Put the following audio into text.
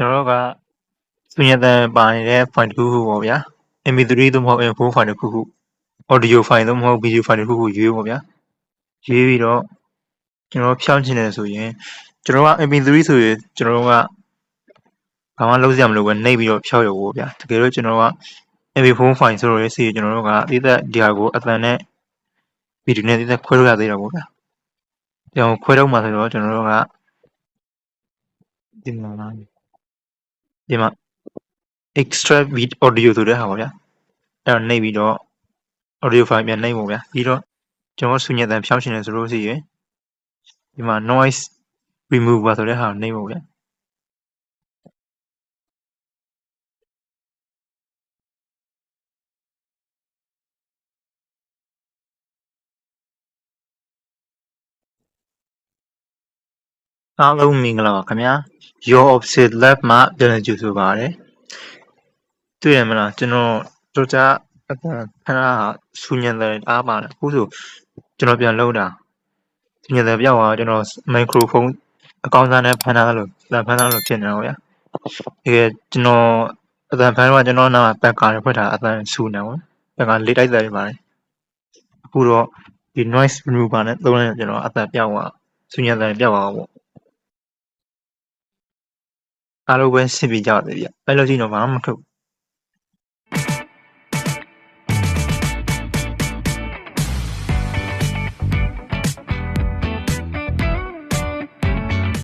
ကျွန်တော်တို့ကသူညတဲ့ပါနေတဲ့ file တစ်ခုခုပေါ့ဗျာ MP3 သို့မဟုတ် MP4 file တစ်ခုခု audio file သို့မဟုတ် video file တစ်ခုခုရွေးပေါ့ဗျာရွေးပြီးတော့ကျွန်တော်ဖြောင်းချင်တယ်ဆိုရင်ကျွန်တော်က MP3 ဆိုရင်ကျွန်တော်ကဘာမှလုပ်စရာမလိုပဲနှိပ်ပြီးတော့ဖြောက်ရုံပေါ့ဗျာတကယ်လို့ကျွန်တော်က MP4 file ဆိုတော့စီကျွန်တော်တို့ကဒီသက်ဒီဟာကိုအသံနဲ့ video နဲ့ဒီသက်ခွဲလို့ရသေးတာပေါ့ဗျာကျွန်တော်ခွဲတော့မှဆိုတော့ကျွန်တော်တို့ကဒီမှာ extract with audio ဆိုတဲ့ဟာပေါ့ဗျာအဲ့တော့နှိပ်ပြီးတော့ audio file ပြန်နှိပ်ပေါ့ဗျာပြီးတော့ကျွန်တော်ဆူညက်တန်ဖြောင်းရှင်တယ်ဆိုလို့ရှိရင်ဒီမှာ noise remover ဆိုတဲ့ဟာကိုနှိပ်ပေါ့ဗျာအားလုံးမင်္ဂလာပါခင်ဗျာ Your Offset Lab မှာပြန်လည်ကြိုဆိုပါရစေတွေ့ရမလားကျွန်တော်တို့ကြအတန်ခဏဆူညက်တယ်အားပါတယ်အခုဆိုကျွန်တော်ပြန်လုပ်တာဆူညက်တယ်ပြောက်သွားကျွန်တော် microphone အကောင့်စားနဲ့ဖန်ထားလို့ဖြစ်နေတော့ဗျာဒီကျွန်တော်အတန်ဖန်တော့ကျွန်တော်နားဘက်ကားဖွက်ထားအတန်ဆူနေပေါ့ဘက်ကလေးတိုက်တယ်ပါတယ်အခုတော့ဒီ noise remover နဲ့သုံးလိုက်ကျွန်တော်အတန်ပြောက်သွားဆူညက်တယ်ပြောက်သွားပေါ့အားလုံးပဲဆင်ပြေကြတယ်ဗျအဲ့လိုကြည့်တော့ဘာမှမထုတ်